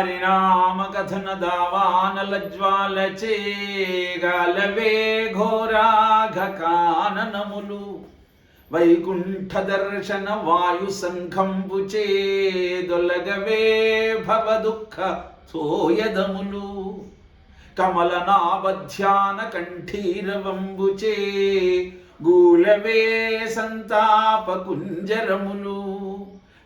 హరినామకథన దావానలజ్వాలచే గాలవే ఘోరాఘకాననములు వైకుంఠ దర్శన వాయు సంఘంబుచే దొలగవే భవ దుఃఖ సోయదములు కమలనాభధ్యాన కంఠీరవంబుచే గూలవే సంతాప కుంజరములు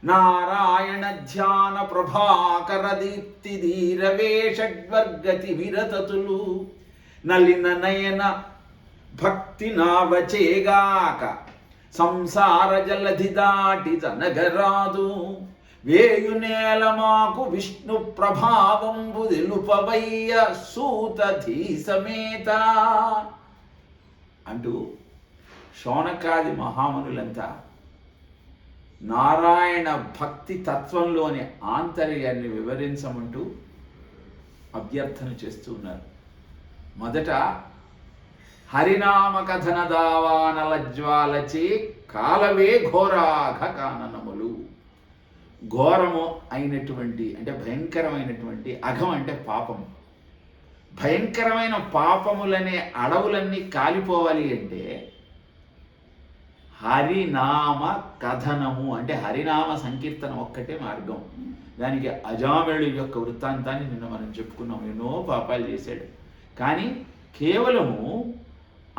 నారాయణ ధ్యాన ప్రభాకర దీప్తి ధీరవే షడ్వర్గతి విరతతులు నలిన నయన భక్తి నావచేగాక సంసార జలధి దాటి తనగరాదు వేయునేల మాకు విష్ణు ప్రభావంబు తెలుపవయ్య సూతధీ సమేత అంటూ శౌనకాది మహామునులంతా నారాయణ భక్తి తత్వంలోని ఆంతర్యాన్ని వివరించమంటూ అభ్యర్థన చేస్తూ ఉన్నారు. మొదట హరినామ కథన దావానలజ్వాలచే కాలవే ఘోరాఘ కాననములు, ఘోరము అయినటువంటి అంటే భయంకరమైనటువంటి, అఘం అంటే పాపం, భయంకరమైన పాపములనే అడవులన్నీ కాలిపోవాలి అంటే హరినామ కథనము అంటే హరినామ సంకీర్తనం ఒక్కటే మార్గం. దానికి అజామిళుడి యొక్క వృత్తాంతాన్ని నిన్న మనం చెప్పుకున్నాం. ఎన్నో పాపాలు చేశాడు, కానీ కేవలము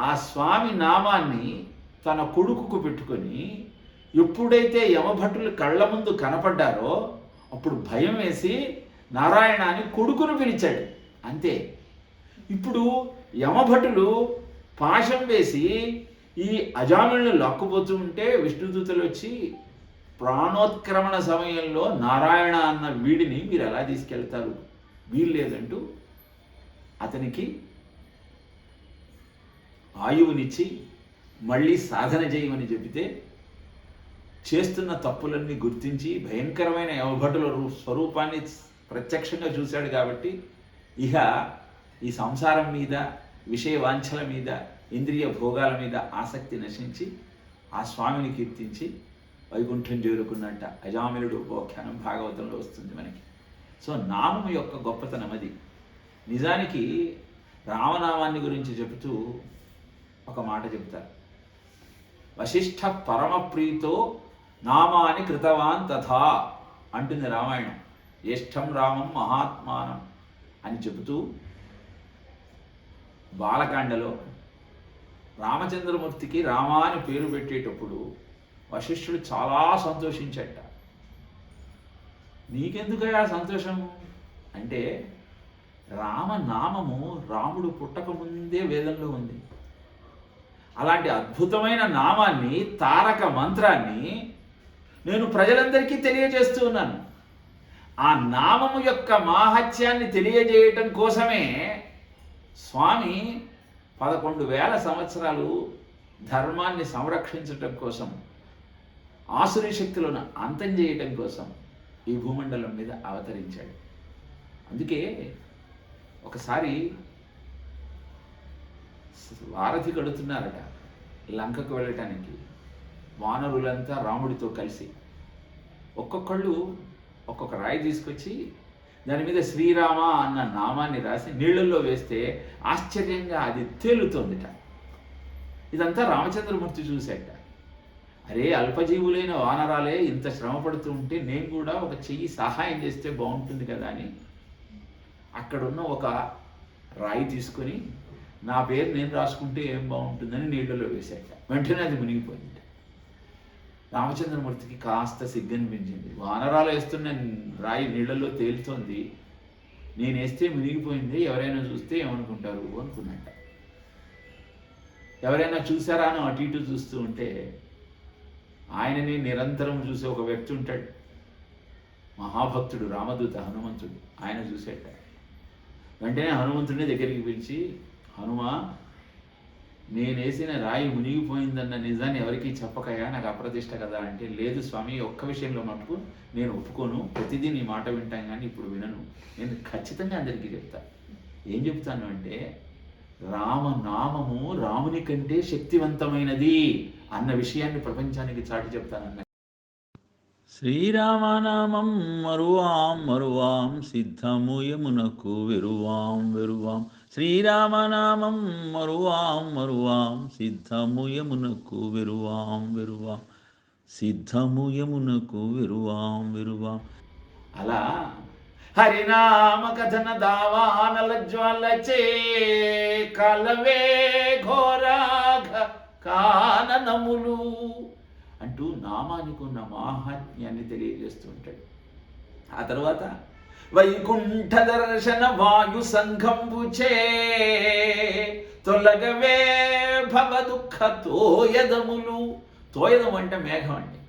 ఆ స్వామి నామాన్ని తన కొడుకుకు పెట్టుకొని ఎప్పుడైతే యమభటులు కళ్ళ ముందు కనపడ్డారో అప్పుడు భయం వేసి నారాయణ అని కొడుకును పిలిచాడు, అంతే. ఇప్పుడు యమభటులు పాశం వేసి ఈ అజామిళుని లాక్కుపోతూ ఉంటే విష్ణుదూతలు వచ్చి ప్రాణోత్క్రమణ సమయంలో నారాయణ అన్న వీడిని మీరు ఎలా తీసుకెళ్తారు, వీలు లేదంటూ అతనికి ఆయువునిచ్చి మళ్ళీ సాధన చేయమని చెబితే చేస్తున్న తప్పులన్నీ గుర్తించి భయంకరమైన యమభటుల స్వరూపాన్ని ప్రత్యక్షంగా చూశాడు కాబట్టి ఇహ ఈ సంసారం మీద, విషయ వాంఛల మీద, ఇంద్రియ భోగాల మీద ఆసక్తి నశించి ఆ స్వామిని కీర్తించి వైకుంఠం చేరుకున్నట్ట అజామిళుడు ఉపోఖ్యానం భాగవతంలో వస్తుంది మనకి. సో నామం యొక్క గొప్పతనం అది. నిజానికి రామనామాన్ని గురించి చెబుతూ ఒక మాట చెబుతారు. వశిష్ఠ పరమప్రీతో నామాని కృతవాన్ తథా అంటుంది రామాయణం. జ్యేష్ఠం రామం మహాత్మానం అని చెబుతూ బాలకాండలో రామచంద్రమూర్తికి రామ అని పేరు పెట్టేటప్పుడు వశిష్ఠుడు చాలా సంతోషించట. నీకెందుకయ్యా సంతోషం అంటే, రామనామము రాముడు పుట్టకముందే వేదంలో ఉంది. అలాంటి అద్భుతమైన నామాన్ని, తారక మంత్రాన్ని నేను ప్రజలందరికీ తెలియజేస్తూ ఉన్నాను. ఆ నామము యొక్క మాహాత్యాన్ని తెలియజేయటం కోసమే స్వామి 11,000 సంవత్సరాలు ధర్మాన్ని సంరక్షించటం కోసం, ఆసురీ శక్తులను అంతం చేయటం కోసం ఈ భూమండలం మీద అవతరించాడు. అందుకే ఒకసారి వారధి కడుతున్నారట లంకకు వెళ్ళటానికి వానరులంతా రాముడితో కలిసి. ఒక్కొక్కళ్ళు ఒక్కొక్క రాయి తీసుకొచ్చి దాని మీద శ్రీరామ అన్న నామాన్ని రాసి నీళ్ళల్లో వేస్తే ఆశ్చర్యంగా అది తేలుతోందిట. ఇదంతా రామచంద్రమూర్తి చూశాట. అరే, అల్పజీవులైన వానరాలే ఇంత శ్రమ పడుతూ ఉంటే నేను కూడా ఒక చెయ్యి సహాయం చేస్తే బాగుంటుంది కదా అని అక్కడున్న ఒక రాయి తీసుకొని నా పేరు నేను రాసుకుంటే ఏం బాగుంటుందని నీళ్ళలో వేశాట. వెంటనే అది మునిగిపోయింది. రామచంద్రమూర్తికి కాస్త సిగ్గనిపించింది. వానరాలు వేస్తున్న రాయి నీళ్ళల్లో తేలుతోంది, నేను వేస్తే మునిగిపోయింది, ఎవరైనా చూస్తే ఏమనుకుంటారు అనుకున్నట్ట. ఎవరైనా చూసారా అని అటు ఇటు చూస్తూ ఉంటే ఆయనని నిరంతరం చూసే ఒక వ్యక్తి ఉంటాడు, మహాభక్తుడు, రామదూత హనుమంతుడు. ఆయన చూసేట. వెంటనే హనుమంతుడిని దగ్గరికి పిలిచి, హనుమా, నేనేసిన రాయి మునిగిపోయిందన్న నిజాన్ని ఎవరికీ చెప్పకయా, నాకు అప్రతిష్ట కదా అంటే, లేదు స్వామి, ఒక్క విషయంలో మటుకు నేను ఒప్పుకోను, ప్రతిదీ నీ మాట వింటాను కానీ ఇప్పుడు వినను, నేను ఖచ్చితంగా అందరికీ చెప్తాను. ఏం చెప్తాను అంటే, రామనామము రాముని కంటే శక్తివంతమైనది అన్న విషయాన్ని ప్రపంచానికి చాటి చెప్తానన్న. శ్రీరామనామం మరువాం మరువాం సిద్ధము యమునకు వెరువాం వెరువాం. శ్రీరామనామం మరువాం మరువాం సిద్ధము యమునకు వెరువాం వెరువాం. సిద్ధము యమునకు వెరువాం వెరువాం. అలా హరినామ కథన దావానల జ్వాలచే కలవే ఘోరాఘ కాననములు అంటూ నామానికి ఉన్న మాహాత్మ్యాన్ని తెలియజేస్తూ ఉంటాడు. ఆ తర్వాత వైకుంఠ దర్శన వాయు సంఘంబుచే తొలగవే భవ దుఃఖ తోయదములు. తోయదం అంటే మేఘం అండి.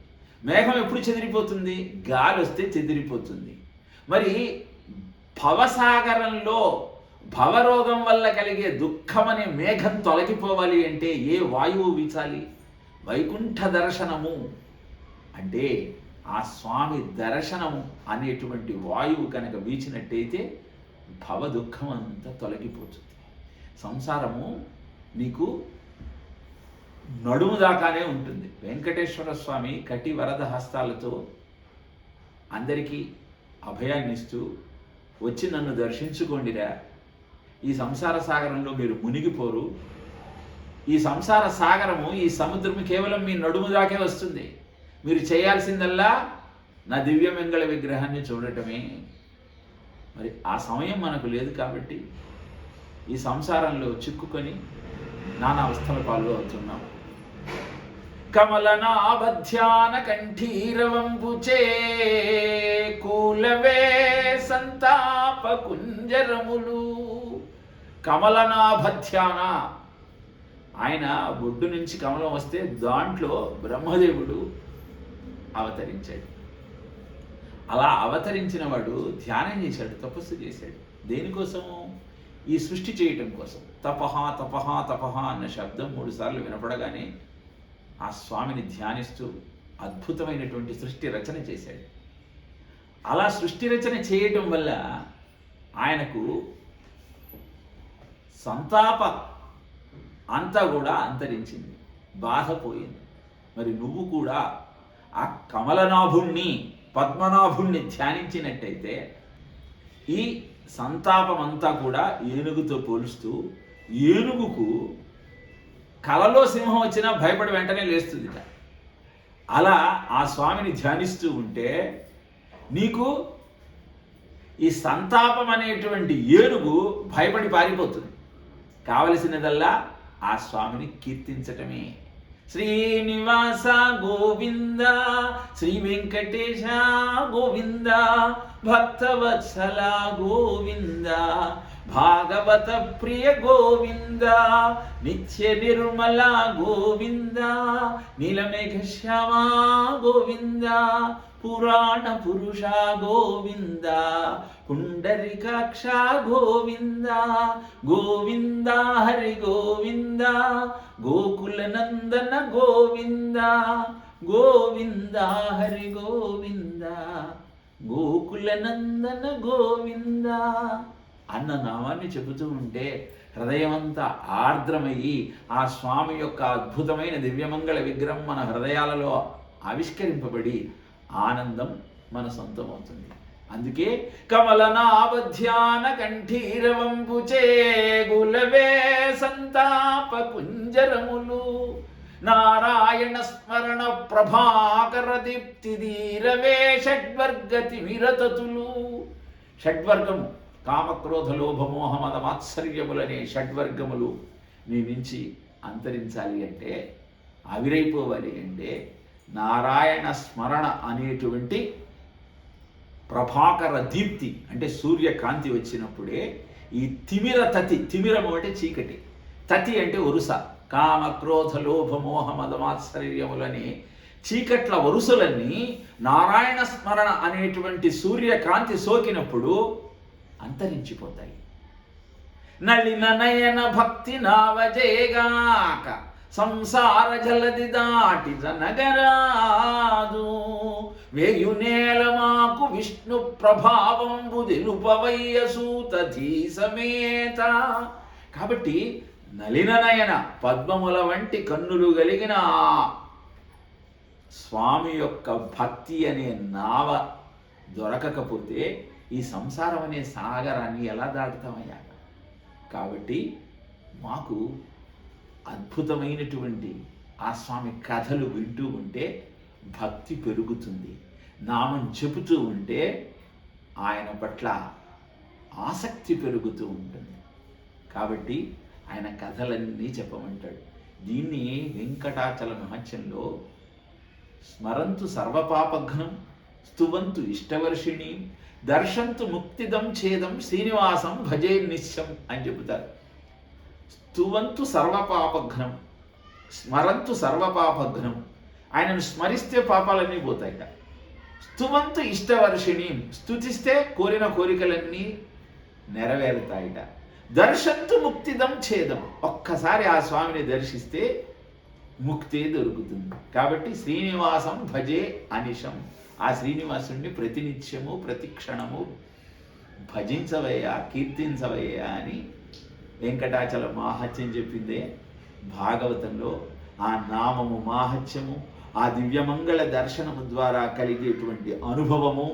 మేఘం ఎప్పుడు చెదిరిపోతుంది? గాలి వస్తే చెదిరిపోతుంది. మరి భవసాగరంలో భవరోగం వల్ల కలిగే దుఃఖం అనే మేఘం తొలగిపోవాలి అంటే ఏ వాయువు వీచాలి? వైకుంఠ దర్శనము అంటే ఆ స్వామి దర్శనము అనేటువంటి వాయువు కనుక వీచినట్టయితే భవ దుఃఖం అంతా తొలగిపోతుంది. సంసారము నీకు నడుము దాకానే ఉంటుంది. వెంకటేశ్వర స్వామి కటి వరద హస్తాలతో అందరికీ అభయాన్ని ఇస్తూ వచ్చి నన్ను దర్శించుకోండిరా, ఈ సంసార సాగరంలో మీరు మునిగిపోరు, ఈ సంసార సాగరము ఈ సముద్రము కేవలం మీ నడుము దాకే వస్తుంది, మీరు చేయాల్సిందల్లా నా దివ్యమంగళ విగ్రహాన్ని చూడటమే. మరి ఆ సమయం మనకు లేదు కాబట్టి ఈ సంసారంలో చిక్కుకొని నానా అవస్థల పాలు అవుతున్నాం. కమలనాభధ్యాన కంఠీరవంబుచే కూలవే సంతాప కుంజరములు. కమలనాభధ్యాన, ఆయన బొడ్డు నుంచి కమలం వస్తే దాంట్లో బ్రహ్మదేవుడు అవతరించాడు. అలా అవతరించిన వాడు ధ్యానం చేశాడు, తపస్సు చేశాడు. దేనికోసము? ఈ సృష్టి చేయటం కోసం. తపహ తపహ తపహ అన్న శబ్దం 3 సార్లు వినపడగానే ఆ స్వామిని ధ్యానిస్తూ అద్భుతమైనటువంటి సృష్టి రచన చేశాడు. అలా సృష్టి రచన చేయటం వల్ల ఆయనకు సంతాప అంతా కూడా అంతరించింది, బాధ పోయింది. మరి నువ్వు కూడా ఆ కమలనాభుణ్ణి పద్మనాభుణ్ణి ధ్యానించినట్టయితే ఈ సంతాపం అంతా కూడా ఏనుగుతో పోలుస్తూ, ఏనుగుకు కలలో సింహం వచ్చినా భయపడి వెంటనే లేస్తుంది. అలా ఆ స్వామిని ధ్యానిస్తూ ఉంటే నీకు ఈ సంతాపం అనేటువంటి ఏనుగు భయపడి పారిపోతుంది. కావలసినదల్లా ఆ స్వామిని కీర్తించటమే. శ్రీనివాస గోవింద, శ్రీ వెంకటేశ గోవింద, భక్తవత్సల గోవింద, భాగవత ప్రియ గోవింద, నిత్య నిర్మల గోవింద, నీలమేఘ శ్యామ గోవింద, పురాణ పురుష గోవింద, పుండరికాక్ష గోవింద, గోవింద హరి గోవింద, గోకుల నందన గోవింద, గోవింద హరి గోవింద, గోకుల నందన గోవింద అన్న నామాన్ని చెబుతూ ఉంటే హృదయమంతా ఆర్ద్రమయ్యి ఆ స్వామి యొక్క అద్భుతమైన దివ్యమంగళ విగ్రహం మన హృదయాలలో ఆవిష్కరింపబడి ఆనందం మన సొంతమవుతుంది. అందుకే కమలనాభధ్యాన కంఠీరవంబుచే గులవే సంతాప కుంజరములు, నారాయణ స్మరణ ప్రభాకర దీప్తి ధీరవే షడ్వర్గతి విరతతులు. షడ్వర్గము కామక్రోధ లోభ మోహ మద మాత్సర్యములనే షడ్వర్గములు నీ నుంచి అంతరించాలి అంటే, ఆవిరైపోవాలి అంటే నారాయణ స్మరణ అనేటువంటి ప్రభాకర దీప్తి అంటే సూర్యకాంతి వచ్చినప్పుడే ఈ తిమిర తతి, తిమిరము అంటే చీకటి, తతి అంటే వరుస, కామ క్రోధ లోభ మోహ మద మాత్సర్యములని చీకట్ల వరుసలన్నీ నారాయణ స్మరణ అనేటువంటి సూర్యకాంతి సోకినప్పుడు అంతరించిపోతాయి. నళిన నయన భక్తి నావజేగాక సంసార జలది దాటి జనగరాదు, వేయునేల మాకు విష్ణు ప్రభావంబు తెలుపవయ్య సూతధీ సమేత. కాబట్టి నలిన నయన పద్మముల వంటి కన్నులు కలిగిన స్వామి యొక్క భక్తి అనే నావ దొరకకపోతే ఈ సంసారం అనే సాగరాన్ని ఎలా దాటుతామయ్యా? కాబట్టి మాకు అద్భుతమైనటువంటి ఆ స్వామి కథలు వింటూ ఉంటే భక్తి పెరుగుతుంది, నామం చెబుతూ ఉంటే ఆయన పట్ల ఆసక్తి పెరుగుతూ ఉంటుంది. కాబట్టి ఆయన కథలన్నీ చెప్పమంటాడు. దీన్ని వెంకటాచల మహత్యంలో స్మరంతు సర్వపాపఘ్నం స్తువంతు ఇష్టవర్షిణి దర్శంతు ముక్తిదం ఛేదం శ్రీనివాసం భజే నిశ్చం అని చెబుతారు. స్తువంతు సర్వపాపఘ్నం, స్మరంతు సర్వపాపఘ్నం, ఆయనను స్మరిస్తే పాపాలన్నీ పోతాయిట. స్తువంతు ఇష్టవర్షిణి, స్తుతిస్తే కోరిన కోరికలన్నీ నెరవేరుతాయిట. దర్శంతు ముక్తిదం ఛేదం, ఒక్కసారి ఆ స్వామిని దర్శిస్తే ముక్తి దొరుకుతుంది. కాబట్టి శ్రీనివాసం భజే అనిశం, ఆ శ్రీనివాసుని ప్రతినిత్యము ప్రతి క్షణము భజించవయ్యా, కీర్తించవయ్యా అని వెంకటాచల మాహత్యం చెప్పిందే భాగవతంలో. ఆ నామము మాహత్యము, ఆ దివ్యమంగళ దర్శనము ద్వారా కలిగేటువంటి అనుభవము,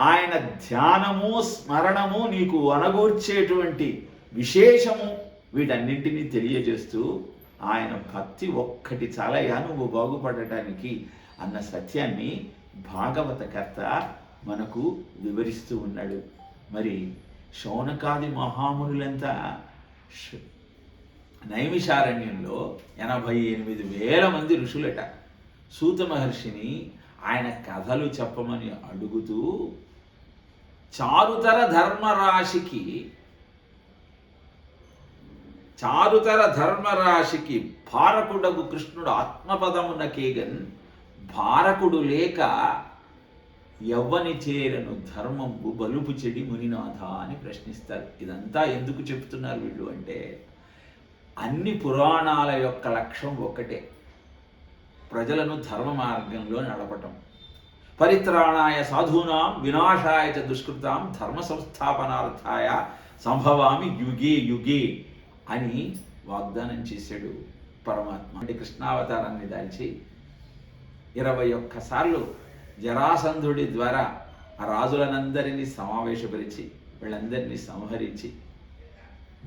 ఆయన ధ్యానము స్మరణము నీకు అనగూర్చేటువంటి విశేషము, వీటన్నింటినీ తెలియజేస్తూ ఆయన భక్తి ఒక్కటి చాలయ్యా నువ్వు బాగుపడటానికి అన్న సత్యాన్ని భాగవతకర్త మనకు వివరిస్తూ ఉన్నాడు. మరి శౌనకాది మహామునులంతా నైమిషారణ్యంలో 88,000 మంది ఋషులట సూత మహర్షిని ఆయన కథలు చెప్పమని అడుగుతూ చారుతర ధర్మరాశికి భారకుడగు కృష్ణుడు ఆత్మపదమున కేగన్ భారకుడు లేక ఎవ్వని చేరను ధర్మంబు బలుపు చెడి మునినాథ అని ప్రశ్నిస్తారు. ఇదంతా ఎందుకు చెప్తున్నారు వీళ్ళు అంటే, అన్ని పురాణాల యొక్క లక్ష్యం ఒకటే, ప్రజలను ధర్మ మార్గంలో నడపటం. పరిత్రాణాయ సాధూనాం వినాశాయ చ దుష్కృతాం ధర్మ సంస్థాపనార్థాయ సంభవామి యుగే యుగే అని వాగ్దానం చేశాడు పరమాత్మ. అంటే కృష్ణావతారాన్ని దాల్చి 21 సార్లు జరాసంధుడి ద్వారా ఆ రాజులనందరినీ సమావేశపరిచి వీళ్ళందరినీ సంహరించి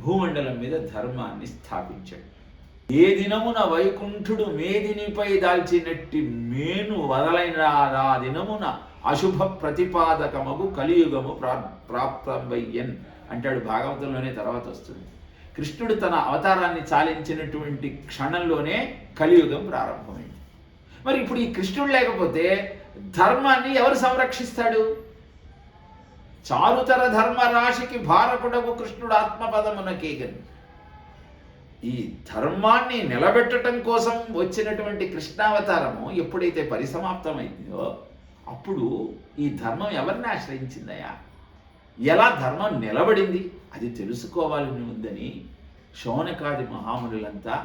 భూమండలం మీద ధర్మాన్ని స్థాపించాడు. ఏ దినమున వైకుంఠుడు మేదినిపై దాల్చినట్టి మేను వదలైన ఆ దినమున అశుభ ప్రతిపాదకమగు కలియుగము ప్రాప్తమయ్యన్ అంటాడు భాగవతంలోనే. తర్వాత వస్తుంది కృష్ణుడు తన అవతారాన్ని చాలించినటువంటి క్షణంలోనే కలియుగం ప్రారంభమైంది. మరి ఇప్పుడు ఈ కృష్ణుడు లేకపోతే ధర్మాన్ని ఎవరు సంరక్షిస్తాడు? చారుతర ధర్మరాశికి భారకుడకు కృష్ణుడు ఆత్మపదమున కేగన్. ఈ ధర్మాన్ని నిలబెట్టడం కోసం వచ్చినటువంటి కృష్ణావతారము ఎప్పుడైతే పరిసమాప్తమైందో అప్పుడు ఈ ధర్మం ఎవరిని ఆశ్రయించిందయా? ఎలా ధర్మం నిలబడింది అది తెలుసుకోవాలని ఉందని శౌనకాది మహామునులంతా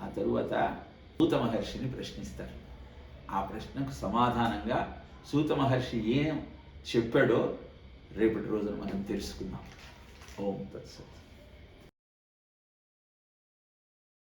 ఆ తరువాత సూత మహర్షిని ప్రశ్నిస్తారు. ఆ ప్రశ్నకు సమాధానంగా సూత మహర్షి ఏం చెప్పాడో రేపటి రోజున మనం తెలుసుకుందాం. ఓం తత్సత్.